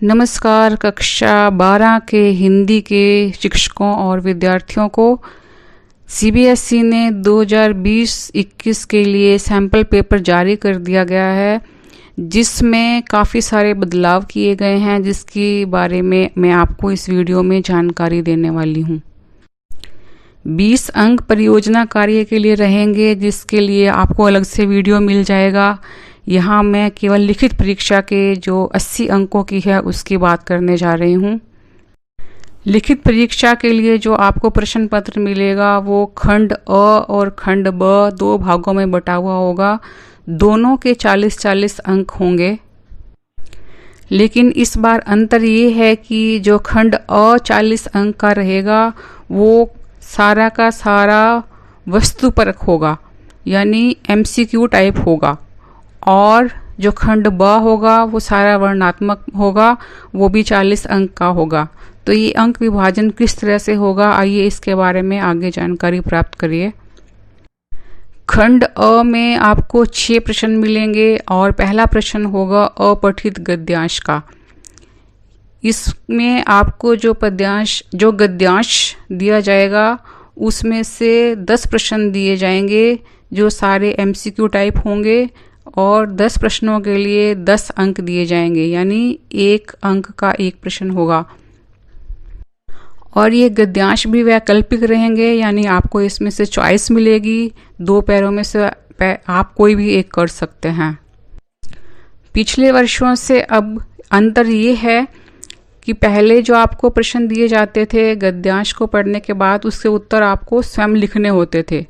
नमस्कार। कक्षा 12 के हिंदी के शिक्षकों और विद्यार्थियों को सीबीएसई ने 2020-21 के लिए सैम्पल पेपर जारी कर दिया गया है, जिसमें काफ़ी सारे बदलाव किए गए हैं, जिसके बारे में मैं आपको इस वीडियो में जानकारी देने वाली हूँ। 20 अंक परियोजना कार्य के लिए रहेंगे, जिसके लिए आपको अलग से वीडियो मिल जाएगा। यहाँ मैं केवल लिखित परीक्षा के जो 80 अंकों की है उसकी बात करने जा रही हूँ। लिखित परीक्षा के लिए जो आपको प्रश्न पत्र मिलेगा वो खंड अ और खंड ब 2 भागों में बटा हुआ होगा। दोनों के 40-40 अंक होंगे, लेकिन इस बार अंतर ये है कि जो खंड अ 40 अंक का रहेगा वो सारा का सारा वस्तुपरक होगा, यानी एमसीक्यू टाइप होगा, और जो खंड ब होगा वो सारा वर्णनात्मक होगा, वो भी 40 अंक का होगा। तो ये अंक विभाजन किस तरह से होगा, आइए इसके बारे में आगे जानकारी प्राप्त करिए। खंड अ में आपको 6 प्रश्न मिलेंगे और पहला प्रश्न होगा अपठित गद्यांश का। इसमें आपको जो गद्यांश दिया जाएगा उसमें से 10 प्रश्न दिए जाएंगे जो सारे एमसीक्यू टाइप होंगे, और 10 प्रश्नों के लिए 10 अंक दिए जाएंगे, यानी 1 अंक का 1 प्रश्न होगा। और ये गद्यांश भी वैकल्पिक रहेंगे, यानी आपको इसमें से चॉइस मिलेगी। 2 पैरों में से आप कोई भी एक कर सकते हैं। पिछले वर्षों से अब अंतर ये है कि पहले जो आपको प्रश्न दिए जाते थे गद्यांश को पढ़ने के बाद उसके उत्तर आपको स्वयं लिखने होते थे।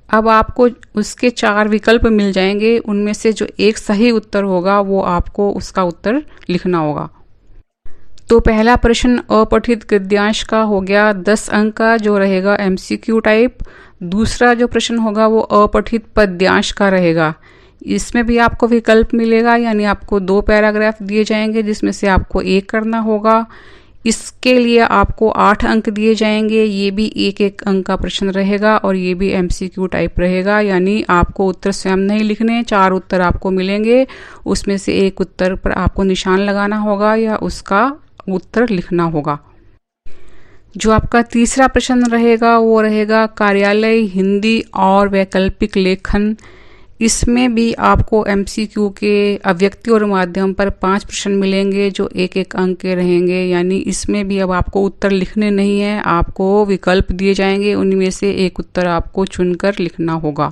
अब आपको उसके 4 विकल्प मिल जाएंगे, उनमें से जो एक सही उत्तर होगा वो आपको उसका उत्तर लिखना होगा। तो पहला प्रश्न अपठित गद्यांश का हो गया 10 अंक का, जो रहेगा एमसीक्यू टाइप। दूसरा जो प्रश्न होगा वो अपठित पद्यांश का रहेगा। इसमें भी आपको विकल्प मिलेगा, यानी आपको 2 पैराग्राफ दिए जाएंगे जिसमें से आपको 1 करना होगा। इसके लिए आपको 8 अंक दिए जाएंगे। ये भी 1-1 अंक का प्रश्न रहेगा और ये भी एमसीक्यू टाइप रहेगा, यानी आपको उत्तर स्वयं नहीं लिखने। 4 उत्तर आपको मिलेंगे, उसमें से 1 उत्तर पर आपको निशान लगाना होगा या उसका उत्तर लिखना होगा। जो आपका तीसरा प्रश्न रहेगा वो रहेगा कार्यालय हिंदी और वैकल्पिक लेखन। इसमें भी आपको एमसीक्यू के अव्यक्ति और माध्यम पर 5 प्रश्न मिलेंगे जो 1-1 अंक के रहेंगे, यानी इसमें भी अब आपको उत्तर लिखने नहीं है, आपको विकल्प दिए जाएंगे, उनमें से 1 उत्तर आपको चुनकर लिखना होगा।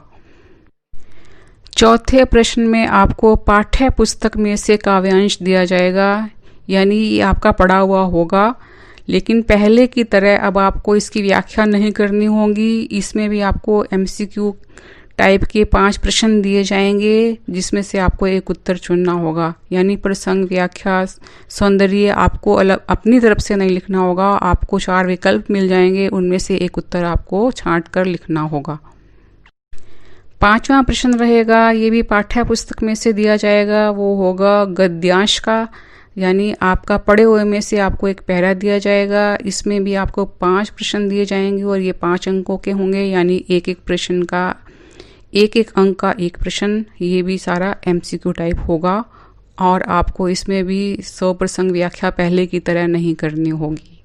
चौथे प्रश्न में आपको पाठ्य पुस्तक में से काव्यांश दिया जाएगा, यानी ये आपका पढ़ा हुआ होगा, लेकिन पहले की तरह अब आपको इसकी व्याख्या नहीं करनी होगी। इसमें भी आपको एमसीक्यू टाइप के 5 प्रश्न दिए जाएंगे जिसमें से आपको 1 उत्तर चुनना होगा, यानी प्रसंग, व्याख्या, सौंदर्य आपको अलग अपनी तरफ से नहीं लिखना होगा। आपको 4 विकल्प मिल जाएंगे, उनमें से 1 उत्तर आपको छांट कर लिखना होगा। 5वां प्रश्न रहेगा, ये भी पाठ्य पुस्तक में से दिया जाएगा, वो होगा गद्यांश का, यानी आपका पढ़े हुए में से आपको 1 पैरा दिया जाएगा। इसमें भी आपको 5 प्रश्न दिए जाएंगे और ये 5 अंकों के होंगे, यानी 1-1 प्रश्न का 1-1 अंक का 1 प्रश्न। ये भी सारा एमसीक्यू टाइप होगा और आपको इसमें भी 100 प्रसंग व्याख्या पहले की तरह नहीं करनी होगी।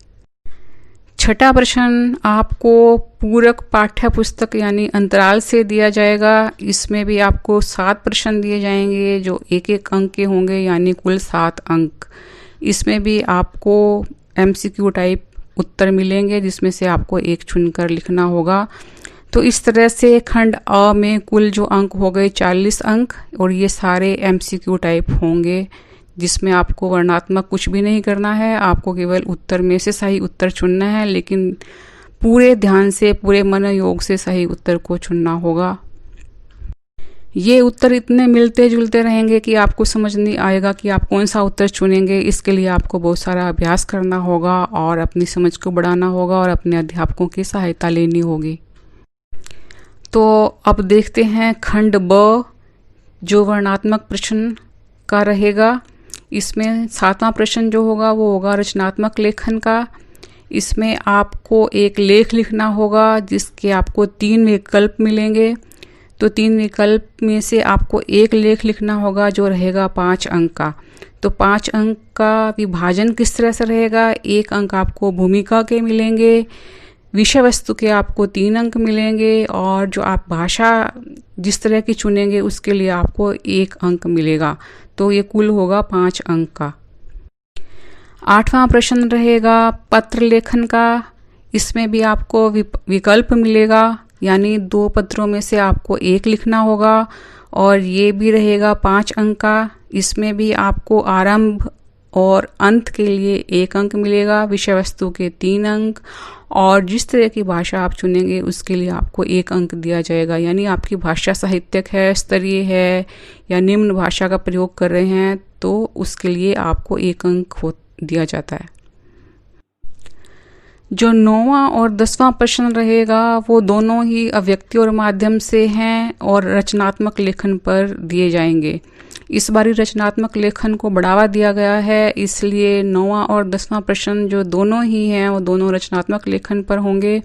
छठा प्रश्न आपको पूरक पाठ्य पुस्तक यानी अंतराल से दिया जाएगा। इसमें भी आपको 7 प्रश्न दिए जाएंगे जो 1-1 अंक के होंगे, यानी कुल 7 अंक। इसमें भी आपको एमसीक्यू टाइप उत्तर मिलेंगे जिसमें से आपको 1 चुनकर लिखना होगा। तो इस तरह से खंड अ में कुल जो अंक हो गए 40 अंक, और ये सारे एमसीक्यू टाइप होंगे जिसमें आपको वर्णात्मक कुछ भी नहीं करना है, आपको केवल उत्तर में से सही उत्तर चुनना है, लेकिन पूरे ध्यान से, पूरे मनोयोग से सही उत्तर को चुनना होगा। ये उत्तर इतने मिलते जुलते रहेंगे कि आपको समझ नहीं आएगा कि आप कौन सा उत्तर चुनेंगे। इसके लिए आपको बहुत सारा अभ्यास करना होगा और अपनी समझ को बढ़ाना होगा और अपने अध्यापकों की सहायता लेनी होगी। तो अब देखते हैं खंड ब, जो वर्णात्मक प्रश्न का रहेगा। इसमें 7वां प्रश्न जो होगा वो होगा रचनात्मक लेखन का। इसमें आपको एक लेख लिखना होगा जिसके आपको 3 विकल्प मिलेंगे। तो 3 विकल्प में से आपको एक लेख लिखना होगा जो रहेगा 5 अंक का। तो 5 अंक का विभाजन किस तरह से रहेगा? 1 अंक आपको भूमिका के मिलेंगे, विषय वस्तु के आपको 3 अंक मिलेंगे और जो आप भाषा जिस तरह की चुनेंगे उसके लिए आपको 1 अंक मिलेगा। तो ये कुल होगा 5 अंक का। 8वां प्रश्न रहेगा पत्र लेखन का। इसमें भी आपको विकल्प मिलेगा, यानी 2 पत्रों में से आपको 1 लिखना होगा और ये भी रहेगा 5 अंक का। इसमें भी आपको आरंभ और अंत के लिए 1 अंक मिलेगा, विषय वस्तु के 3 अंक और जिस तरह की भाषा आप चुनेंगे उसके लिए आपको 1 अंक दिया जाएगा। यानी आपकी भाषा साहित्यिक है, स्तरीय है या निम्न भाषा का प्रयोग कर रहे हैं तो उसके लिए आपको 1 अंक दिया जाता है। जो 9वां और 10वां प्रश्न रहेगा वो दोनों ही अव्यक्ति और माध्यम से हैं और रचनात्मक लेखन पर दिए जाएंगे। इस बारी रचनात्मक लेखन को बढ़ावा दिया गया है, इसलिए 9वां और 10वां प्रश्न जो दोनों ही हैं वो दोनों रचनात्मक लेखन पर होंगे।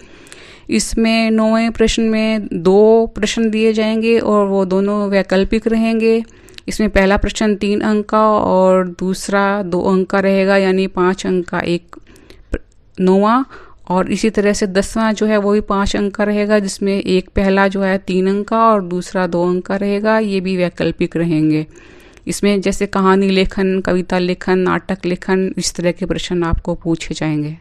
इसमें 9वें प्रश्न में 2 प्रश्न दिए जाएंगे और वो दोनों वैकल्पिक रहेंगे। इसमें पहला प्रश्न 3 अंक का और दूसरा 2 अंक का रहेगा, यानी 5 अंक का एक 9वां। और इसी तरह से 10वां जो है वो भी 5 अंक का रहेगा, जिसमें एक पहला जो है 3 अंक का और दूसरा 2 अंक का रहेगा। ये भी वैकल्पिक रहेंगे। इसमें जैसे कहानी लेखन, कविता लेखन, नाटक लेखन, इस तरह के प्रश्न आपको पूछे जाएंगे।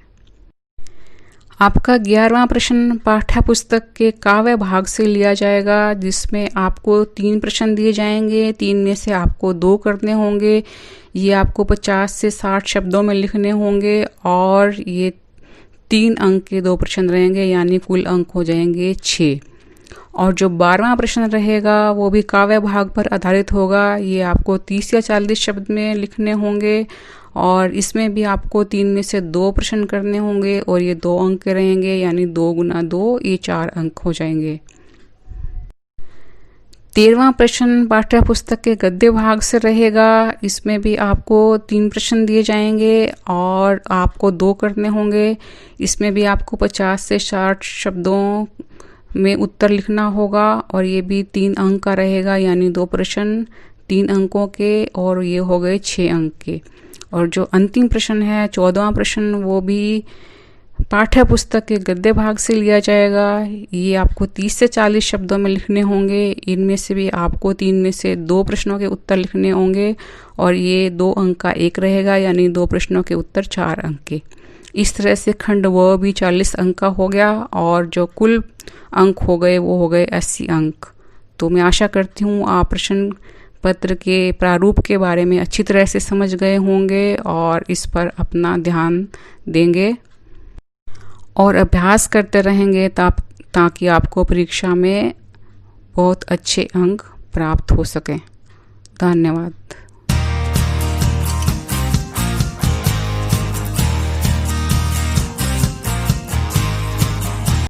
आपका 11वां प्रश्न पाठ्य पुस्तक के काव्य भाग से लिया जाएगा, जिसमें आपको 3 प्रश्न दिए जाएंगे। 3 में से आपको 2 करने होंगे। ये आपको 50 से 60 शब्दों में लिखने होंगे और ये 3 अंक के 2 प्रश्न रहेंगे, यानी कुल अंक हो जाएंगे 6। और जो 12वां प्रश्न रहेगा वो भी काव्य भाग पर आधारित होगा। ये आपको 30 या 40 शब्द में लिखने होंगे और इसमें भी आपको 3 में से 2 प्रश्न करने होंगे और ये 2 अंक के रहेंगे, यानी 2 गुना 2 ये 4 अंक हो जाएंगे। 13वां प्रश्न पाठ्य पुस्तक के गद्य भाग से रहेगा। इसमें भी आपको 3 प्रश्न दिए जाएंगे और आपको 2 करने होंगे। इसमें भी आपको 50 से 60 शब्दों में उत्तर लिखना होगा और ये भी 3 अंक का रहेगा, यानी 2 प्रश्न 3 अंकों के और ये हो गए 6 अंक के। और जो अंतिम प्रश्न है 14वां प्रश्न वो भी पाठ्य पुस्तक के गद्य भाग से लिया जाएगा। ये आपको 30 से 40 शब्दों में लिखने होंगे। इनमें से भी आपको 3 में से 2 प्रश्नों के उत्तर लिखने होंगे और ये 2 अंक का एक रहेगा, यानी 2 प्रश्नों के उत्तर 4 अंक के। इस तरह से खंड वो भी 40 अंक का हो गया और जो कुल अंक हो गए वो हो गए 80 अंक। तो मैं आशा करती हूँ आप प्रश्न पत्र के प्रारूप के बारे में अच्छी तरह से समझ गए होंगे और इस पर अपना ध्यान देंगे और अभ्यास करते रहेंगे ताकि आपको परीक्षा में बहुत अच्छे अंक प्राप्त हो सकें। धन्यवाद।